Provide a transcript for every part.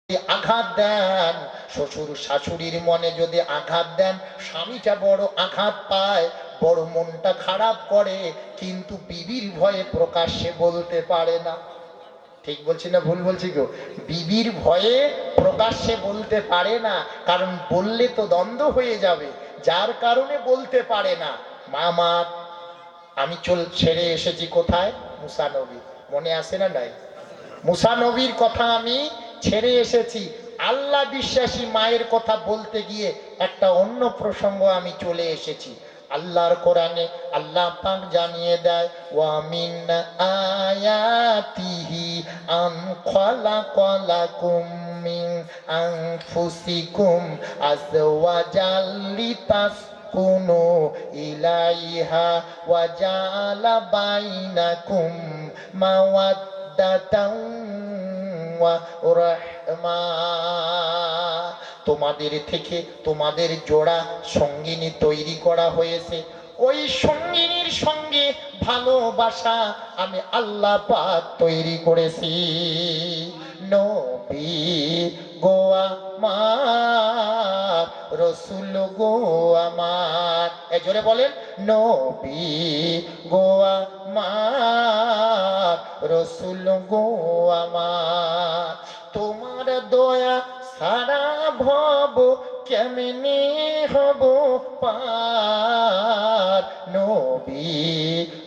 আঘাত দেন, শ্বশুর শাশুড়ির মনে যদি আঘাত দেন, স্বামীটা বড় আঘাত পায়, বড় মনটা খারাপ করে, কিন্তু বিবির ভয়ে প্রকাশ্যে বলতে পারে না। ঠিক বলছি না ভুল বলছি গো? বিবির ভয়ে প্রকাশ্যে বলতে পারে না, কারণ বললে তো দ্বন্দ্ব হয়ে যাবে, যার কারণে বলতে পারে না। মামা, আমি ছেড়ে এসেছি কোথায়? মুসা নবী, মনে আছে না নাই? মুসা নবীর কথা আমি ছেড়ে এসেছি। আল্লাহ বিশ্বাসী মায়ের কথা বলতে গিয়ে একটা অন্য প্রসঙ্গ আমি চলে এসেছি। আল্লাহর কোরআনে আল্লাহ পাক জানিয়ে দেয়, ওয়া মিন আয়াতিহি আন খালাকালাকুম মিন আনফুসিকুম আজওয়াজাল লিতাসকুনু ইলাইহা ওয়া জাআলা বাইনাকুম মাওয়াদ্দাতাও ওয়া রাহমা। তোমাদের থেকে তোমাদের জোড়া সঙ্গিনী তৈরি করা হয়েছে, ওই সঙ্গিনীর সঙ্গে ভালোবাসা আমি আল্লাহ পাক তৈরি করেছি। নবী গো আমার, রসুল গো আমার, এই জোরে বলেন, নবী গো আমার, রসুল গো আমার, তোমার দয়া সারা ভব কেমনে হব পার। নবী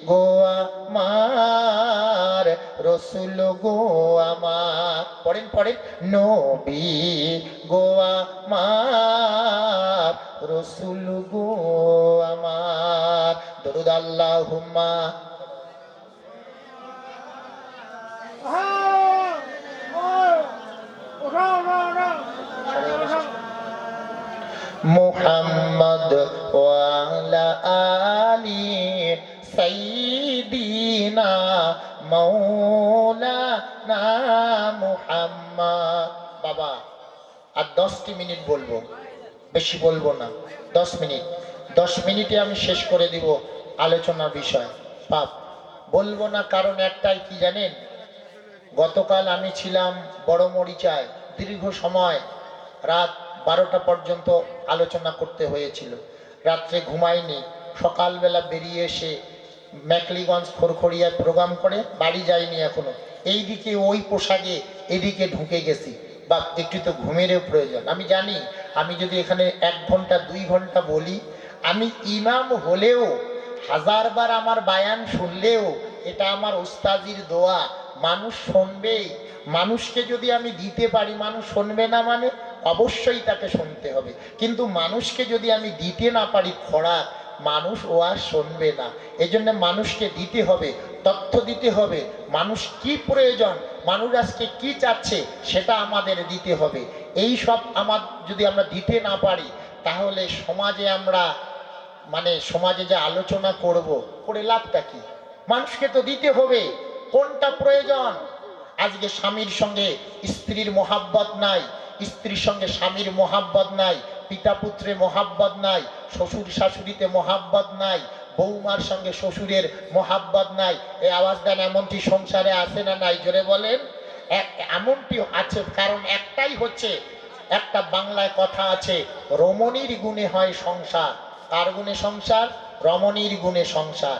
গো আমার, রসুল গো আমার, পড়েন পড়েন, নবী গো আমার, রসুল গো আমার। দরুদ আল্লাহুম্মা মুহাম্মদ ওয়া আলা আলি সাইয়্যিদিনা মাওলানা মুহাম্মদ। বাবা আর 10টি মিনিট বলবো, বেশি বলবো না, 10 মিনিট। 10 মিনিটে আমি শেষ করে দিব আলোচনার বিষয়। পাপ বলবো না, কারণ একটাই, কি জানেন? গতকাল আমি ছিলাম বড় মরিচায়, দীর্ঘ সময় রাত 12টা পর্যন্ত আলোচনা করতে হয়েছিল, রাত্রে ঘুমাইনি। সকালবেলা বেরিয়ে এসে ম্যাকলিগঞ্জ খড়খড়িয়ায় প্রোগ্রাম করে বাড়ি যাইনি এখনো, এইদিকে ওই পোশাকে এদিকে ঢুকে গেছি। বা একটু তো ঘুমেরও প্রয়োজন। আমি জানি আমি যদি এখানে 1 ঘন্টা 2 ঘন্টা বলি, আমি ইমাম হলেও, 1000বার আমার বায়ান শুনলেও, এটা আমার উস্তাজির দোয়া, মানুষ শুনবেই। মানুষকে যদি আমি দিতে পারি, মানুষ শুনবে না মানে অবশ্যই তাকে শুনতে হবে, কিন্তু মানুষকে যদি আমি দিতে না পারি খোরাক, মানুষ ও আর শুনবে না। এই জন্য মানুষকে দিতে হবে, তথ্য দিতে হবে, মানুষ কি প্রয়োজন, মানুষ আজকে কি চাচ্ছে, সেটা আমাদের দিতে হবে। এই সব যদি আমরা দিতে না পারি, তাহলে সমাজে আমরা, মানে সমাজে যে আলোচনা করব, করে লাভটা কি? মানুষকে তো দিতে হবে কোনটা প্রয়োজন। আজকে স্বামীর সঙ্গে স্ত্রীর মোহাব্বত নাই, স্ত্রীর সঙ্গে স্বামীর মোহাব্বত নাই, পিতা পুত্রে মোহাব্বত নাই, শ্বশুর শাশুড়িতে মোহাব্বত নাই, বৌমার সঙ্গে শ্বশুরের মোহাব্বত নাই। এই আওয়াজ দেন, এমনটি সংসারে আছে না নাই? জোরে বলেন। এমনটি আছে, কারণ একটাই হচ্ছে, একটা বাংলায় কথা আছে, রমণীর গুণে হয় সংসার। কার গুণে সংসার? রমণীর গুণে সংসার।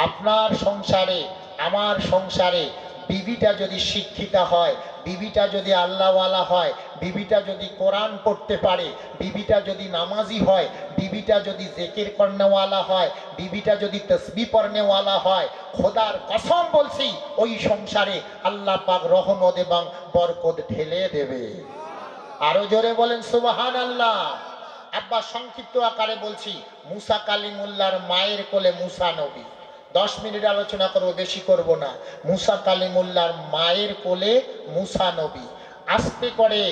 আপনার সংসারে, আমার সংসারে বিবিটা যদি শিক্ষিতা হয়, বিবিটা যদি আল্লাহওয়ালা হয়, বিবিটা যদি কোরআন পড়তে পারে, বিবিটা যদি নামাজি হয়, বিবিটা যদি জিকির করনেওয়ালা হয়, বিবিটা যদি তসবিহ পড়নেওয়ালা হয়, খোদার কসম বলছি, ওই সংসারে আল্লাহ পাক রহমত এবং বরকত ঢেলে দেবে। আরো জোরে বলেন সুবহানাল্লাহ। আব্বা সংক্ষিপ্ত আকারে বলছি, মুসা কালিমুল্লাহর মায়ের কোলে মুসা নবী। 10 মিনিট আলোচনা করবো, বেশি করব না। মুসা কালিমুল্লাহর মায়ের কোলে মুসা নবী। আস্তে করে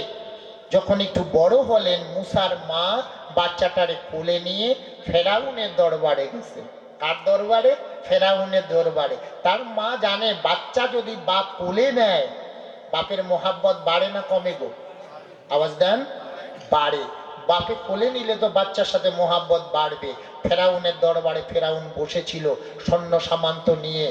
যখন একটু বড় হলেন, মুসার মা বাচ্চাটারে কোলে নিয়ে ফেরাউনের দরবারে গেছে। কার দরবারে? ফেরাউনের দরবারে। তার মা জানে, বাচ্চা যদি বাপ কোলে নেয়, বাপের মোহাব্বত বাড়ে না কমে গো? আওয়াজ দেন, বাড়ে। বাপে কোলে নিলে তো বাচ্চার সাথে মোহাব্বত বাড়বে। ফেরাউনের দরবারে ফেরাউন বসেছিল সৈন্য সামান্ত নিয়ে।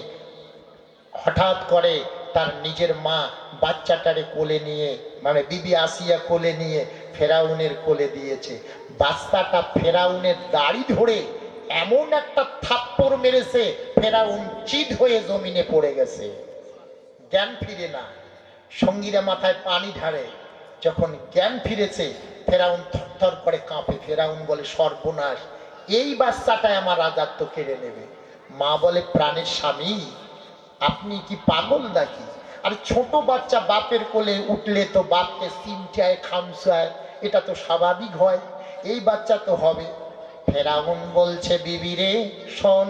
হঠাৎ করে তার নিজের মা বাচ্চাটারে কোলে নিয়ে, মানে বিবি আসিয়া কোলে নিয়ে ফেরাউনের কোলে দিয়েছে। বাচ্চাটা ফেরাউনের দাড়ি ধরে এমন একটা থাপ্পড় মেরেছে, ফেরাউন চিৎ হয়ে জমিনে পড়ে গেছে, জ্ঞান ফিরে না। সঙ্গীরা মাথায় পানি ঢালে। যখন জ্ঞান ফিরেছে, ফেরাউন থরথর করে কাঁপে। ফেরাউন বলে, সর্বনাশ, এই বাচ্চাটাই আমার রাজত্ব কেড়ে নেবে। মা বলে, প্রাণের স্বামী, আপনি কি পাগল নাকি? আর ছোট বাচ্চা বাপের কোলে উঠলে তো বাপকে চিমটায় খামসায়, এটা তো স্বাভাবিক হয়, এই বাচ্চা তো হবে। ফেরাউন বলছে, বিবি রে শোন,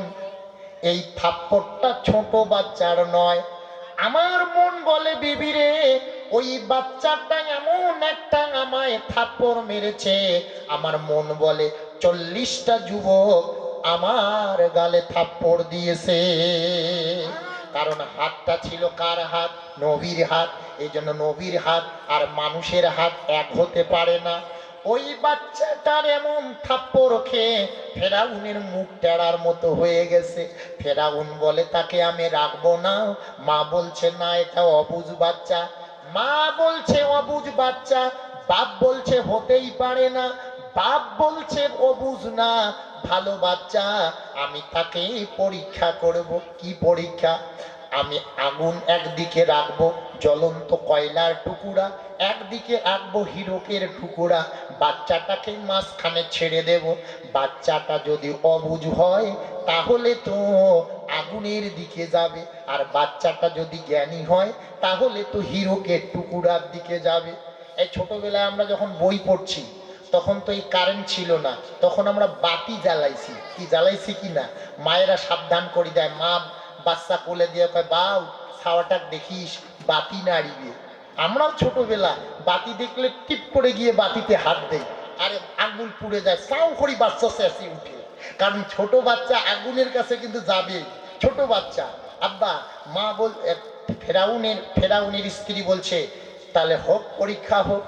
এই থাপ্পড়টা ছোট বাচ্চার নয়। আমার মন বলে, বিবি রে, ওই বাচ্চাটা এমন একটা আমায় থাপ্পড় মেরেছে, আমার মন বলে 40টা যুবক আমার গালে থাপ্পড় দিয়েছে। কারণ হাতটা ছিল কার হাত? নবীর হাত। এই জন্য নবীর হাত আর মানুষের হাত এক হতে পারে না। ওই বাচ্চাটার এমন থাপ্পড় খেয়ে ফেরাউনের মুখ টেড়ার মতো হয়ে গেছে। ফেরাউন বলে, তাকে আমি রাখবো না। মা বলছে, না, এটা অবুঝ বাচ্চা। মা বলছে অবুঝ বাচ্চা, বাপ বলছে হতেই পারে না। বাপ বলছে অবুঝ না, ভালো বাচ্চা, আমি তাকে পরীক্ষা করব। কি পরীক্ষা? আমি আগুন একদিকে রাখবো, জ্বলন্ত কয়লার টুকুরা, একদিকে রাখবো হিরকের টুকুরা, বাচ্চাটাকে মাঝখানে ছেড়ে দেব। বাচ্চাটা যদি অবুঝ হয় তাহলে তো আগুনের দিকে যাবে, আর বাচ্চাটা যদি জ্ঞানী হয় তাহলে তো হিরকের টুকুরার দিকে যাবে। এই ছোটবেলায় আমরা যখন বই পড়ছি, তখন তো এই কারেন্ট ছিল না, তখন আমরা বাতি জ্বালাইছি। কি জ্বালাইছি কি না? মায়েরা সাবধান করে দেয়। মা বাচ্চা কোলে দিয়ে কয়, বাউ ছাওয়াটা দেখিস, বাতি নাড়িবে। আমরাও ছোটবেলা বাতি দেখলে টিপ করে গিয়ে বাতিতে হাত দেই, আরে আগুন পুড়ে যায়, সাউ করি বাচ্চা চেঁচিয়ে উঠে। কারণ ছোট বাচ্চা আগুনের কাছে কিন্তু যাবে, ছোট বাচ্চা। আব্বা, মা বল, ফেরাউনের স্ত্রী বলছে, তাহলে হোক, পরীক্ষা হোক।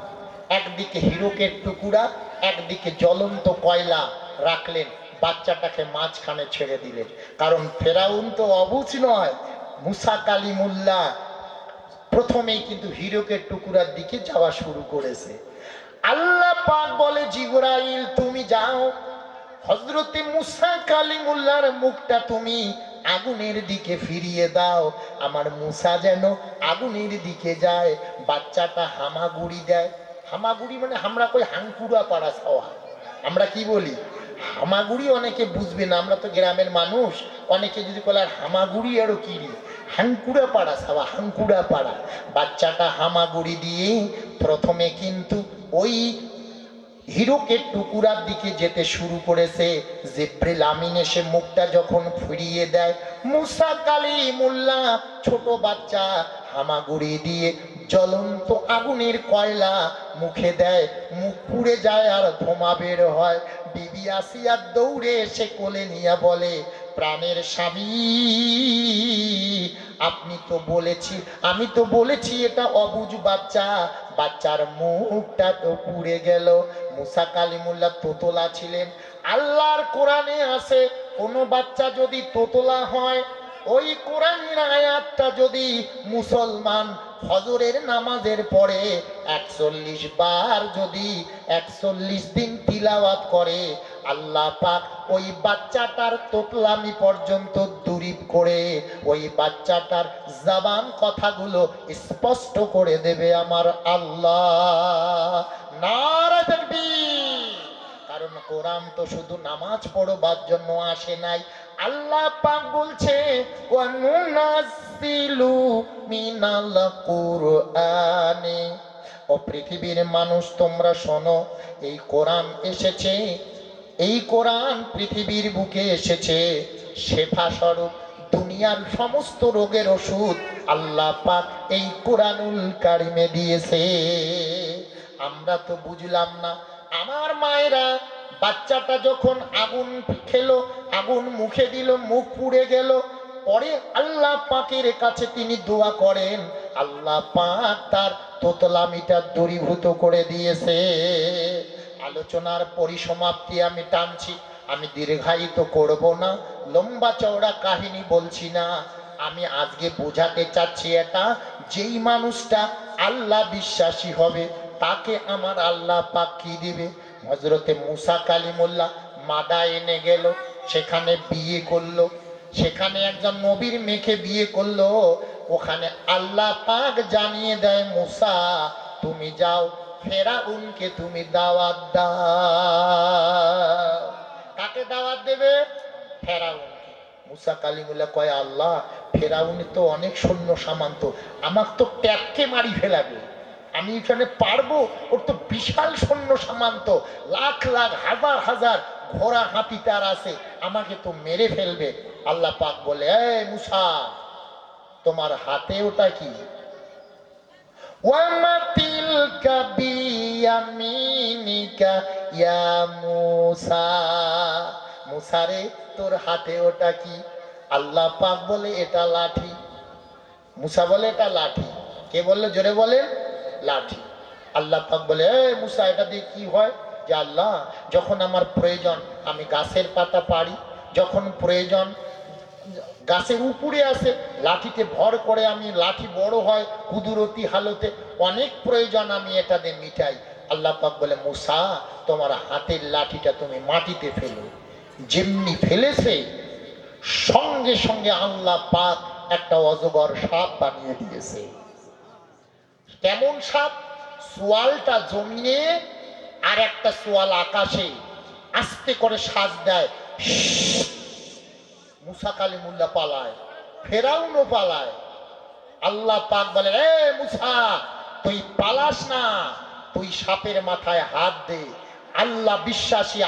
একদিকে হিরকের টুকুরা, একদিকে জ্বলন্ত কয়লা রাখলেন, বাচ্চাটাকে মাঝখানে ছেড়ে দিলেন। কারণ ফেরাউন তো অবুঝ নয়। মুসা কালিমুল্লাহ প্রথমেই কিন্তু হিরকের টুকুরার দিকে যাওয়া শুরু করেছে। আল্লাহ পাক বলে, জিবরাইল তুমি যাও, হযরতে মুসা কালিমুল্লাহর মুখটা তুমি আগুনের দিকে ফিরিয়ে দাও। আমার মুসা যেন আগুনের দিকে যায়। বাচ্চাটা হামাগুড়ি দেয়। হামাগুড়ি মানে আমরা কই হাঙ্কুড়া পাড়া খাওয়া, আমরা কি বলি হামাগুড়ি, অনেকে বুঝবে না, আমরা তো গ্রামের মানুষ। অনেকে যদি বলে আর হামাগুড়ি আরো কি, হাঙ্কুড়া পাড়া খাওয়া, হাঙ্কুড়া পাড়া। বাচ্চাটা হামাগুড়ি দিয়ে প্রথমে কিন্তু ওই হিরকের টুকুরার দিকে যেতে শুরু করেছে। জিবরিল আমিন এসে মুখটা যখন ফিরিয়ে দেয়, মুসা কালিমুল্লাহ ছোট বাচ্চা হামাগুড়ি দিয়ে জ্বলন্ত আগুনের কয়লা মুখে দেয়, মুখ পুড়ে যায় আর ধোঁয়া বের হয়। বিবি আসিয়া দৌড়ে এসে কোলে নিয়ে বলে, প্রাণের স্বামী, আপনি তো বলেছি, আমি তো বলেছি এটা অবুঝ বাচ্চা, বাচ্চার মুখটা তো পুড়ে গেল। মুসা কালিমুল্লাহ তোতলা ছিলেন। আল্লাহর কোরআনে আছে, কোনো বাচ্চা যদি তোতলা হয়, ওই কোরআনের আয়াতটা যদি মুসলমান ফজরের নামাজের পরে 41 বার যদি 41 দিন তিলাওয়াত করে, আল্লাহ পাক ওই বাচ্চাটার তোতলামি পর্যন্ত দূরীপ করে ওই বাচ্চাটার জবান কথাগুলো স্পষ্ট করে দেবে আমার আল্লাহ। নারে তাকবীর! কারণ কোরআন তো শুধু নামাজ পড়বার জন্য আসে নাই। আল্লাহ পাক বলছে, ওয়া নুনাজ্জিলু মিনাল কুরআনি, ও পৃথিবীর মানুষ তোমরা শোনো, এই কোরআন এসেছে, এই কোরআন পৃথিবীর বুকে এসেছে শেফা স্বরূপ। দুনিয়ার সমস্ত রোগের ওষুধ আল্লাহ পাক এই কোরআনুল কারিমে দিয়েছে। আমরা তো বুঝলাম না। আমার মায়েরা বাচ্চাটা যখন আগুন খেলো, আগুন মুখে দিল, মুখ পুড়ে গেল, পরে আল্লাহ পাকের কাছে তিনি দোয়া করেন, আল্লাহ পাক তার তোতলামিটা দূরীভূত করে দিয়েছে। আলোচনার পরিসমাপ্তি আমি টানছি, আমি দীর্ঘায়িত করব না, লম্বা চওড়া কাহিনী বলছি না। আমি আজকে বোঝাতে চাচ্ছি এটা, যেই মানুষটা আল্লাহ বিশ্বাসী হবে তাকে আমার আল্লাহ পাক কি দিবে। হযরতে মুসা কালিমুল্লাহ মাদায়েনে গেল, সেখানে বিয়ে করলো, সেখানে একজন নবীর মেয়েকে বিয়ে করলো। ওখানে আল্লাহ পাক জানিয়ে দেয়, মুসা তুমি যাও ফেরাউনকে তুমি দাওয়াত দাও। কাকে দাওয়াত দেবে? ফেরাউনকে। মুসা কালিমুল্লাহ কয়, আল্লাহ ফেরাউন তো অনেক সৈন্য সামন্ত, আমাকে তো ট্যাপকে মারি ফেলাবে, আমি এখানে পারবো? ওর তো বিশাল সৈন্য সামন্ত, লাখ লাখ হাজার হাজার ঘোড়া হাতি তার আছে, আমাকে তো মেরে ফেলবে। আল্লাহ পাক বলে, এই মুসা তোমার হাতে ওটা কি? ওয়ামা তিলকা বিয়ামিনিকা ইয়া মুসা, মুসা রে তোর হাতে ওটা কি? আল্লাহ পাক বলে এটা লাঠি। মুসা বলে এটা লাঠি। কে বললো? জোরে বলে, লাঠি। আল্লাহ পাক বলে, এই মুসা এটা দিয়ে কি হয়? যে আল্লাহ যখন আমার প্রয়োজন আমি গাছের পাতা পারি, যখন প্রয়োজন গাছের উপরে আসে লাঠিতে ভর করে, আমি লাঠি বড় হয় কুদরতি হালতে, অনেক প্রয়োজন আমি এটা দিয়ে মিটাই। আল্লাহ পাক বলে, মুসা তোমার হাতের লাঠিটা তুমি মাটিতে ফেলো। যেমনি ফেলেছে সঙ্গে সঙ্গে আল্লাহ পাক একটা অজগর সাপ বানিয়ে দিয়েছে। কেমন সাপ? সোয়ালটা জমিনে আর একটা সোয়াল আকাশে আস্তে করে শ্বাস দেয়। মুসা কালিমুল্লাহ পালায়, ফেরাউনও পালায়। আল্লাহ পাক বলে, এ মুসা তুই পালাস না, তুই সাপের মাথায় হাত দে। আল্লাহ বিশ্বাসী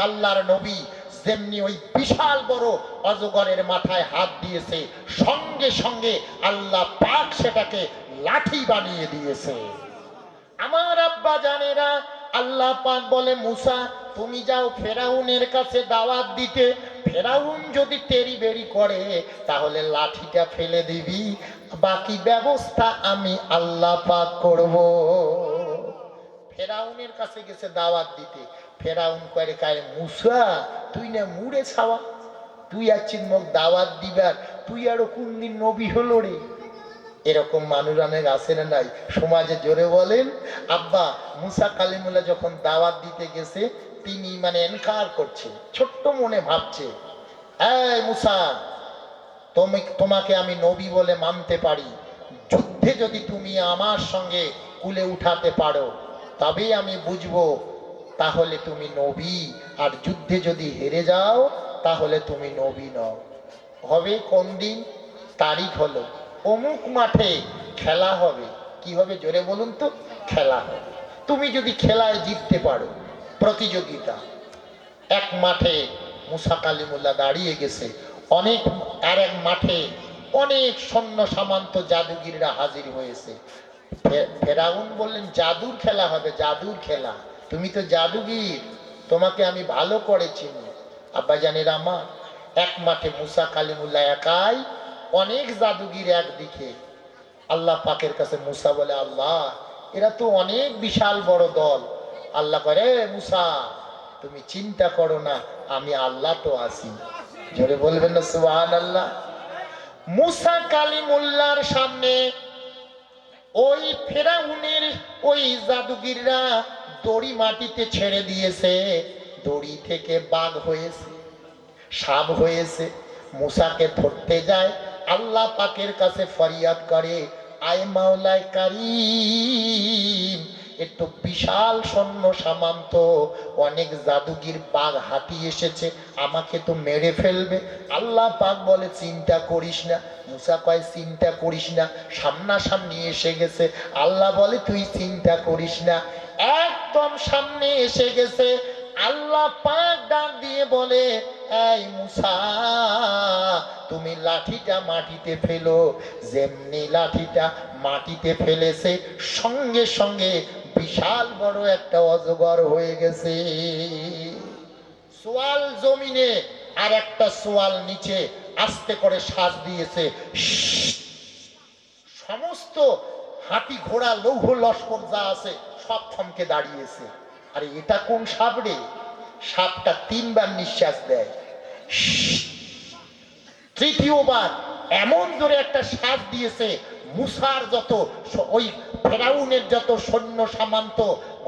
আল্লাহর নবী যেমনি ওই বিশাল বড় অজগরের মাথায় হাত দিয়েছে, সঙ্গে সঙ্গে আল্লাহ পাক সেটাকে লাঠি বানিয়ে দিয়েছে। আমার আব্বা জানেরা, আল্লাহ পাক বলে, মুসা তুমি যাও ফেরাউনের কাছে দাওয়াত দিতে, ফেরাউন যদি তেরি বেরি করে তাহলে লাঠিটা ফেলে দিবি, বাকি ব্যবস্থা আমি আল্লাহ পাক করব। ফেরাউনের কাছে গেছে দাওয়াত দিতে। ফেরাউন করে কায়, মুসা তুই না মুড়ে ছাওয়া, তুই আছিস মুখ দাওয়াত দিবার, তুই আরো কোন দিন নবী হলো রে? এরকম মানুষ অনেক আছে না নাই সমাজে? জোরে বলেন। আব্বা মুসা কালিমুল্লাহ যখন দাওয়াত দিতে গেছে, তিনি মানে এনকার করছে, ছোট্ট মনে ভাবছে, এই মুসা তোমাকে আমি নবী বলে মানতে পারি, যুদ্ধে যদি তুমি আমার সঙ্গে কুলে উঠাতে পারো তবেই আমি বুঝবো তাহলে তুমি নবী, আর যুদ্ধে যদি হেরে যাও তাহলে তুমি নবী নও। হবে কোন দিন? তারিখ হলো অমুক মাঠে খেলা হবে। কি হবে? জোরে বলুন তো। খেলা হবে। তুমি যদি খেলায় জিততে পারো, প্রতিযোগিতা। এক মাঠে মুসা কালিমুল্লাহ দাঁড়িয়ে গেছে, অনেক আর এক মাঠে অনেক সৈন্য সামন্ত জাদুগিররা হাজির হয়েছে। ফেরাউন বললেন, জাদুর খেলা হবে, জাদুর খেলা, তুমি তো জাদুগির, তোমাকে আমি ভালো করে চিনি। আব্বাজানের আমার, এক মাঠে মুসা কালিমুল্লাহ একাই, অনেক জাদুগির একদিকে। আল্লাহ পাকের কাছে মুসা বলে, আল্লাহ এরা তো অনেক বিশাল বড় দল। আল্লাহ করে, মুসা তুমি চিন্তা করো না, আমি আল্লাহ তো আছি। জোরে বলবেন না সুবহানাল্লাহ। মুসা কালিমুল্লাহর সামনে ওই ফেরাউনের ওই জাদুগিররা দড়ি মাটিতে ছেড়ে দিয়েছে, দড়ি থেকে বাঘ হয়েছে, সাপ হয়েছে। মুসাকে ধরতে যায়, আল্লাহ পাকের কাছে ফরিয়াদ করে, আয় মাওলায় কারীম, একটু বিশাল সৈন্য সামন্ত অনেক জাদুগির বাঘ হাতি এসেছে, আমাকে তো মেরে ফেলবে। আল্লাহ পাক বলে, চিন্তা করিস না। মুসা কয়, চিন্তা করিস না, সামনাসামনি এসে গেছে। আল্লাহ বলে, তুই চিন্তা করিস না। একদম সামনে এসে গেছে। আল্লাহ পাক ডাক দিয়ে বলে, এই মুসা তুমি লাঠিটা মাটিতে ফেলো। যেমনি লাঠিটা মাটিতে ফেলেছে, সঙ্গে সঙ্গে বিশাল বড় একটা অজগর হয়ে গেছে। সোয়াল জমিনে আর একটা সোয়াল নিচে আস্তে করে শ্বাস দিয়েছে। সমস্ত হাতি ঘোড়া লৌহ লস্কর যা আছে সব থমকে দাঁড়িয়েছে। আরে এটা কোন সাপ রে? সাপটা 3 বার নিঃশ্বাস দেয়, তৃতীয়বার এমন জোরে একটা শ্বাস দিয়েছে, মুসার যত ওই ফেরাউনের যত সৈন্য সামন্ত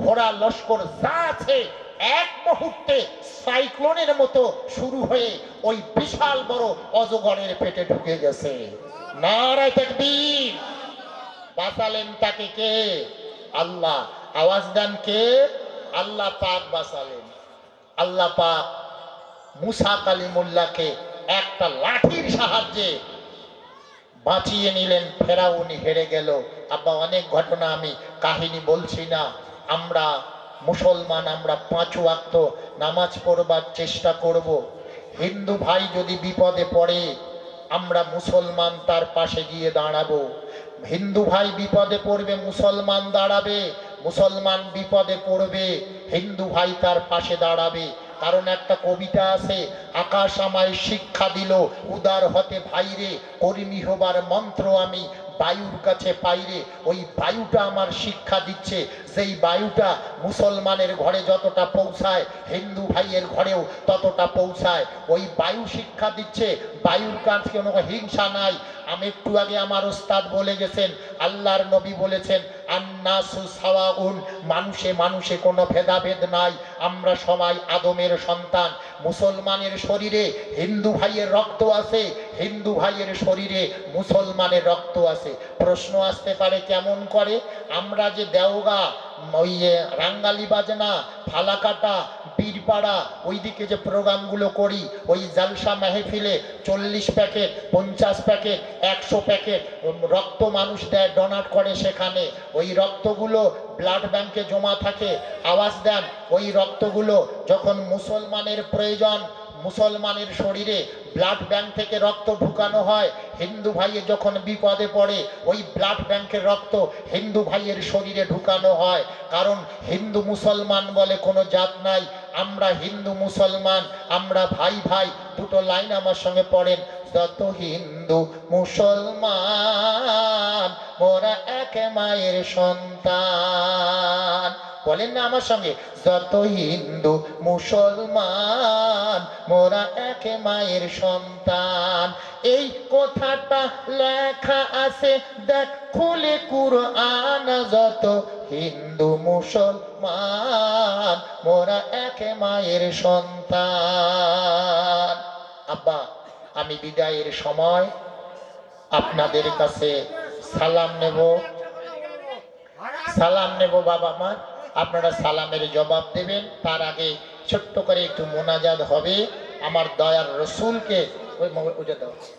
ঘোড়া লস্কর যা আছে এক মুহূর্তে সাইক্লোনের মতো শুরু হয়ে ওই বিশাল বড় অজগরের পেটে ঢুকে গেছে। নারায়ে তাকবীর। বাঁচালেন তাকে কে? আল্লাহ। আওয়াজ দেন কে? আল্লাহ পাক বাঁচালেন। আল্লাহ পাক মুসা কালিমুল্লাহকে একটা লাঠির সাহায্যে বাঁচিয়ে নিলেন। ফেরাউন হেরে গেল। আব্বা অনেক ঘটনা আমি কাহিনী বলছি না। আমরা মুসলমান, আমরা 5 ওয়াক্ত নামাজ পড়বার চেষ্টা করব। হিন্দু ভাই যদি বিপদে পড়ে আমরা মুসলমান তার পাশে গিয়ে দাঁড়াবো। হিন্দু ভাই বিপদে পড়বে, মুসলমান দাঁড়াবে। মুসলমান বিপদে পড়বে, হিন্দু ভাই তার পাশে দাঁড়াবে। কারণ একটা কবিতা আছে, আকাশ আমায় শিক্ষা দিল উদার হতে ভাইরে, কর্মী হবার মন্ত্র আমি বায়ুর কাছে পাইরে। ওই বায়ুটা আমার শিক্ষা দিচ্ছে, সেই বায়ুটা মুসলমানের ঘরে যতটা পৌঁছায় হিন্দু ভাইয়ের ঘরেও ততটা পৌঁছায়। ওই বায়ু শিক্ষা দিচ্ছে, বায়ুর কাছে কোনো হিংসা নাই। আমি একটু আগে আমার ওস্তাদ বলে গেছেন, আল্লাহর নবী বলেছেন আন্নাসু সাওয়াউন, মানুষে মানুষে কোনো ভেদাভেদ নাই, আমরা সবাই আদমের সন্তান। মুসলমানের শরীরে হিন্দু ভাইয়ের রক্ত আছে, হিন্দু ভাইয়ের শরীরে মুসলমানের রক্ত আছে। প্রশ্ন আসতে পারে কেমন করে? আমরা যে দেওগা, ওই রাঙ্গালি বাজনা, ফালাকাটা, বীরপাড়া ওইদিকে যে প্রোগ্রামগুলো করি, ওই জালসা মেহফিলে 40 প্যাকেট, 50 প্যাকেট, 100 প্যাকেট রক্ত মানুষ দেয়, ডোনেট করে। সেখানে ওই রক্তগুলো ব্লাড ব্যাংকে জমা থাকে। আওয়াজ দেন, ওই রক্তগুলো যখন মুসলমানের প্রয়োজন, মুসলমানের শরীরে ব্লাড ব্যাংক থেকে রক্ত ঢুকানো হয়। হিন্দু ভাইয়ের যখন বিপদে পড়ে ওই ব্লাড ব্যাংকের রক্ত হিন্দু ভাইয়ের শরীরে ঢুকানো হয়। কারণ হিন্দু মুসলমান বলে কোনো জাত নাই, আমরা হিন্দু মুসলমান, আমরা ভাই ভাই। দুটো লাইন আমার সঙ্গে পড়েন, যত হিন্দু মুসলমান মোরা এক মায়ের সন্তান। বলেন না আমার সঙ্গে, যত হিন্দু মুসলমান মোরা এক মায়ের সন্তান। এই কথাটা লেখা আছে দেখ খুলে কুরআন, যত হিন্দু মুসলমান মোরা এক মায়ের সন্তান। আব্বা আমি বিদায়ের সময় আপনাদের কাছে সালাম নেব, সালাম নেব বাবা মা। আপনারা সালামের জবাব দেবেন। তার আগে ছোট্ট করে একটু মোনাজাত হবে। আমার দয়ার রসুলকে,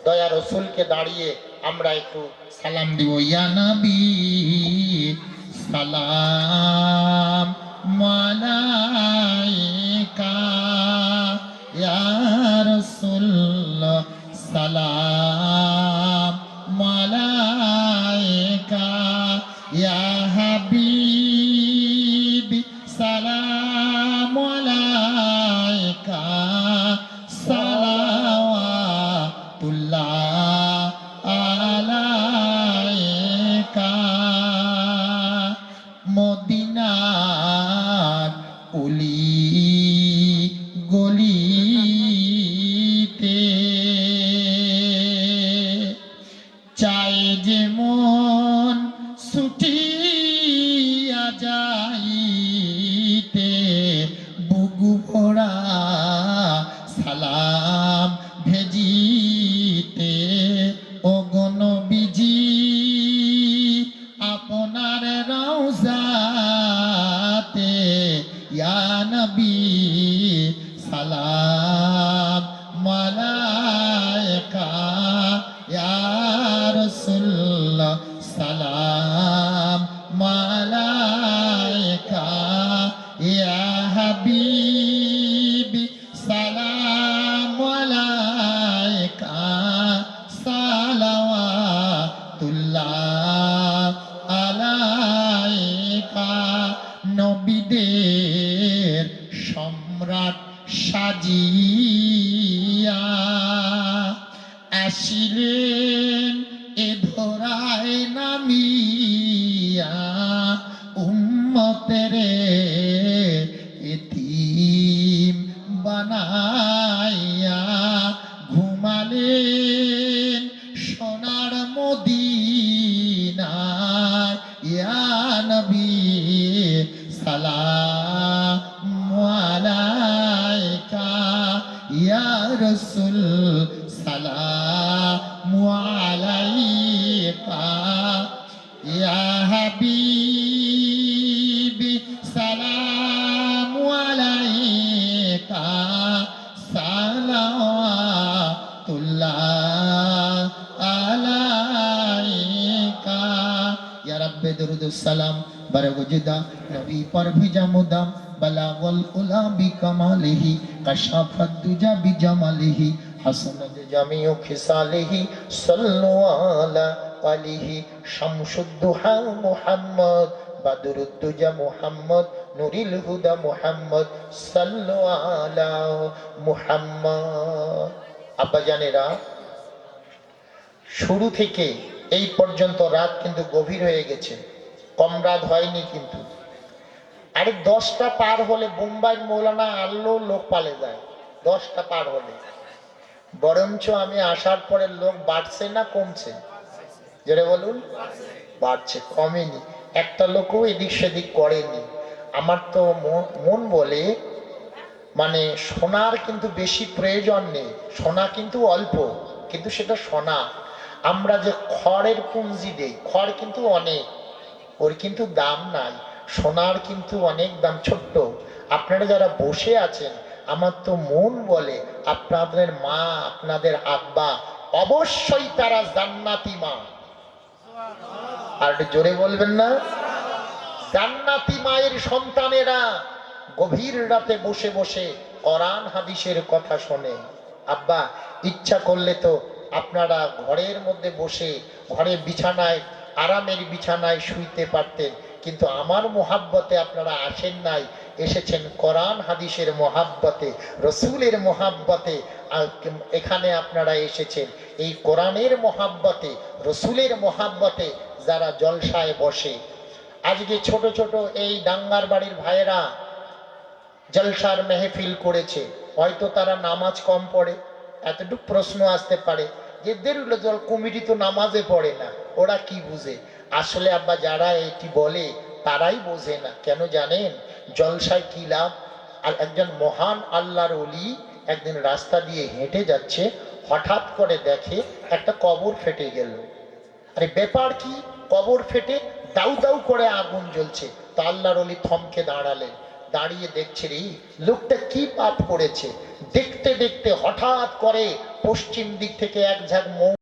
দয়ার রসুলকে দাঁড়িয়ে আমরা একটু সালাম দিব। ইয়া নবী সালাম আলাইকা, ইয়া রাসূলুল্লাহ সালাম আলাইকা, ইয়া হাবিবি সালাম আলাইকা, সালাওয়াতুল্লাহ আলাইকা। মদিনার অলি গলিতে চাই যে মন ছুটিয়া যাইতে, বুকু ভরা সালাম ভেজিতে। ও গো নবীজি আপনার রওজাতে, ইয়া নবী সালাম আলাইকা, ইয়া রাসূলুল্লাহ সালাম আলাইকা, ইয়া হাবিবি সালাম আলাইকা, সালাওয়াতুল্লাহ আলাইকা। নবীদের সম্রাট সাজিয়া আসিলেন এ ধরায় নামিয়া, উম্মতেরে এতিম বানাইয়া ঘুমালেন ইয়া রাসূল সালামু আলাইকা, ইয়া হাবিবি সালামু আলাইকা, সালাওয়াতুল্লাহ আলাইকা। ইয়া রাব্বে দুরুদুস সালাম বারগুজদা নবী पर भेजा मुदाम बलागल उला बिकमालिही कशाफत दुजा बिजमालिही हसनत जमीउ खिसालिही सल्लु अला आलिही शमसुद्दुहा मुहम्मद बदरुद्दुजा मुहम्मद नूरिल हुदा मुहम्मद सल्लु अला मुहम्मद। আব্বা জানেরা, শুরু থেকে এই পর্যন্ত রাত কিন্তু গভীর হয়ে গেছে, কম রাত হয়নি কিন্তু। আরে 10টা পার হলে বোম্বাই মৌলানা আল্লাহ লোক পালে যায়, 10টা পার হলে। বরঞ্চ আমি আসার পরে লোক বাড়ছে না কমছে? যেটা বলুন, বাড়ছে, কমেনি। একটা লোকও এদিক সেদিক করেনি। আমার তো মন বলে মানে সোনার কিন্তু বেশি প্রয়োজন নেই, সোনা কিন্তু অল্প, কিন্তু সেটা সোনা। আমরা যে খড়ের পুঁজি দেই, খড় কিন্তু অনেক, ওর কিন্তু দাম নাই। সোনার কিন্তু অনেক দাম, ছোট্ট। আপনারা যারা বসে আছেন, আমার তো মন বলে আপনাদের মা, আপনাদের আব্বা অবশ্যই তারা জান্নাতি মা। আর একটু জোরে বলবেন না? জান্নাতি মায়ের সন্তানেরা গভীর রাতে বসে বসে কোরআন হাদিসের কথা শোনে। আব্বা ইচ্ছা করলে তো আপনারা ঘরের মধ্যে বসে ঘরে বিছানায়, আরামের বিছানায় শুইতে পারতেন, কিন্তু আমার মোহাব্বতে আপনারা আসেন নাই, এসেছেন কোরআন হাদিসের মোহাব্বতে, রসুলের মোহাব্বতে। এখানে আপনারা এসেছেন এই কোরআনের মোহাব্বতে, রসুলের মোহাব্বতে। যারা জলসায় বসে, আজকে ছোট ছোট এই ডাঙ্গার বাড়ির ভাইয়েরা জলসার মেহফিল করেছে, হয়তো তারা নামাজ কম পড়ে। এতটুকু প্রশ্ন আসতে পারে যে দেরুল দল কমিটি তো নামাজে পড়ে না, ওরা কি বুঝে? আসলে আব্বা যারা এটি বলে তারাই বোঝে না। কেন জানেন? জলসায় কি লাভ? আর একজন মহান আল্লাহর ওলি একদিন রাস্তা দিয়ে হেঁটে যাচ্ছে, হঠাৎ করে দেখে একটা কবর ফেটে গেল। আরে ব্যাপার কি? কবর ফেটে দাউ দাউ করে আগুন জ্বলছে। তো আল্লাহর ওলি থমকে দাঁড়ালেন, দাঁড়িয়ে দেখছে রে লোকটা কি পাপ করেছে। দেখতে দেখতে হঠাৎ করে পশ্চিম দিক থেকে এক ঝাঁক মৌ